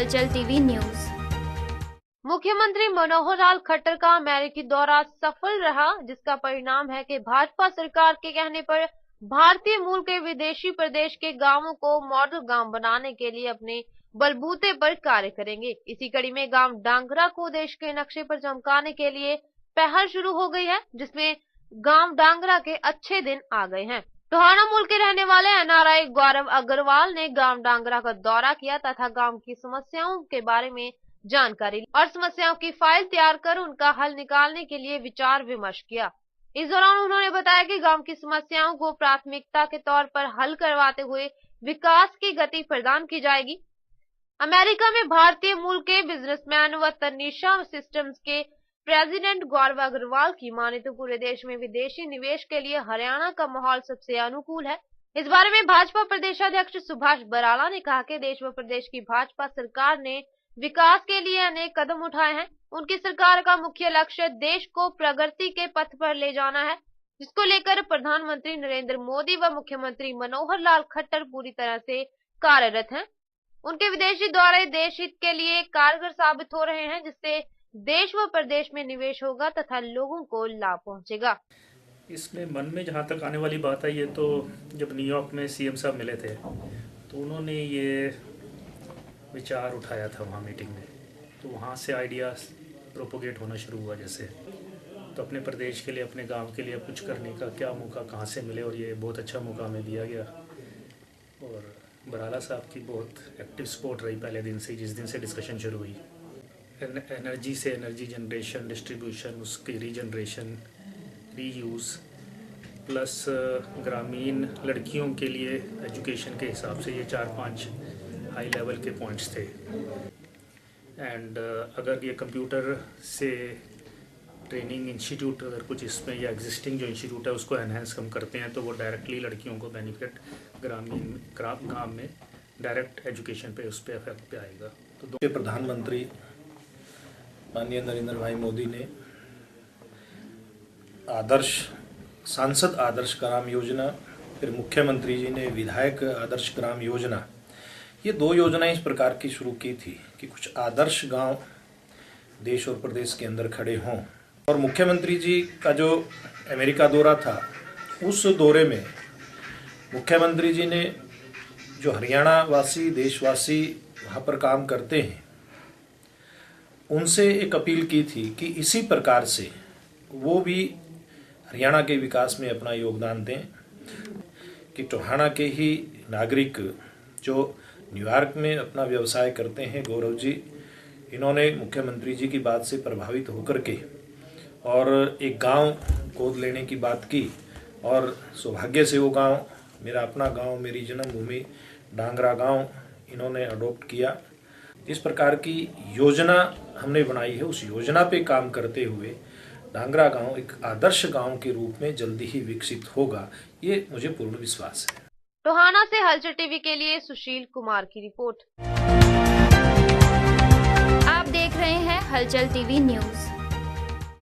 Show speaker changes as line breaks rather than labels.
हलचल TV news.
मुख्यमंत्री मनोहर लाल खट्टर का अमेरिकी दौरा सफल रहा, जिसका परिणाम है कि भाजपा सरकार के कहने पर भारतीय मूल के विदेशी प्रदेश के गांवों को मॉडल गांव बनाने के लिए अपने बलबूते पर कार्य करेंगे। इसी कड़ी में गांव डांगरा को देश के नक्शे पर चमकाने के लिए पहल शुरू हो गई है, जिसमें गांव डांगरा के अच्छे दिन आ गए हैं। टोहाना मूल के रहने वाले एनआरआई गौरव अग्रवाल ने गांव डांगरा का दौरा किया तथा गांव की समस्याओं के बारे में जानकारी ली और समस्याओं की फाइल तैयार कर उनका हल निकालने के लिए विचार विमर्श किया। इस दौरान उन्होंने बताया कि गांव की समस्याओं को प्राथमिकता के तौर पर हल करवाते हुए विकास की गति प्रदान की जाएगी। अमेरिका में भारतीय मूल के बिजनेसमैन व तनिषा सिस्टम्स के प्रेसिडेंट गौरव अग्रवाल की माने तो पूरे देश में विदेशी निवेश के लिए हरियाणा का माहौल सबसे अनुकूल है। इस बारे में भाजपा प्रदेशाध्यक्ष सुभाष बराला ने कहा कि देश व प्रदेश की भाजपा सरकार ने विकास के लिए अनेक कदम उठाए हैं। उनकी सरकार का मुख्य लक्ष्य देश को प्रगति के पथ पर ले जाना है, जिसको लेकर प्रधानमंत्री नरेंद्र मोदी व मुख्यमंत्री मनोहर लाल खट्टर पूरी तरह से कार्यरत हैं। उनके विदेशी दौरे देश हित के लिए कारगर साबित हो रहे हैं, जिससे देश व प्रदेश में निवेश होगा तथा लोगों को लाभ पहुंचेगा।
इसमें मन में जहाँ तक आने वाली बात है, ये तो जब न्यूयॉर्क में सीएम साहब मिले थे तो उन्होंने ये विचार उठाया था वहाँ मीटिंग में, तो वहाँ से आइडियाज़ प्रोपोगेट होना शुरू हुआ। जैसे तो अपने प्रदेश के लिए, अपने गांव के लिए कुछ करने का क्या मौका कहाँ से मिले, और ये बहुत अच्छा मौका हमें दिया गया। और बराला साहब की बहुत एक्टिव सपोर्ट रही पहले दिन से, जिस दिन से डिस्कशन शुरू हुई। एनर्जी से एनर्जी जनरेशन, डिस्ट्रीब्यूशन, उसकी रीजनरेशन, रीयूज़, प्लस ग्रामीण लड़कियों के लिए एजुकेशन के हिसाब से ये 4-5 हाई लेवल के पॉइंट्स थे। एंड अगर ये कंप्यूटर से ट्रेनिंग इंस्टीट्यूट अगर कुछ इसमें या एग्जिस्टिंग जो इंस्टीट्यूट है उसको एनहेंस हम करते हैं तो वो डायरेक्टली लड़कियों को बेनिफिट ग्रामीण गाँव में डायरेक्ट एजुकेशन पे उस पर इफेक्ट पे आएगा। तो
प्रधानमंत्री माननीय नरेंद्र भाई मोदी ने सांसद आदर्श ग्राम योजना, फिर मुख्यमंत्री जी ने विधायक आदर्श ग्राम योजना, ये 2 योजनाएं इस प्रकार की शुरू की थी कि कुछ आदर्श गांव देश और प्रदेश के अंदर खड़े हों। और मुख्यमंत्री जी का जो अमेरिका दौरा था, उस दौरे में मुख्यमंत्री जी ने जो हरियाणा वासी, देशवासी वहाँ पर काम करते हैं, उनसे एक अपील की थी कि इसी प्रकार से वो भी हरियाणा के विकास में अपना योगदान दें। कि टोहाना के ही नागरिक जो न्यूयॉर्क में अपना व्यवसाय करते हैं, गौरव जी, इन्होंने मुख्यमंत्री जी की बात से प्रभावित होकर के और एक गांव गोद लेने की बात की, और सौभाग्य से वो गांव मेरा अपना गांव, मेरी जन्मभूमि डांगरा गांव इन्होंने अडॉप्ट किया। इस प्रकार की योजना हमने बनाई है, उस योजना पे काम करते हुए डांगरा गांव एक आदर्श गांव के रूप में जल्दी ही विकसित होगा, ये मुझे पूर्ण विश्वास है।
टोहाना से हलचल टीवी के लिए सुशील कुमार की रिपोर्ट।
आप देख रहे हैं हलचल टीवी न्यूज।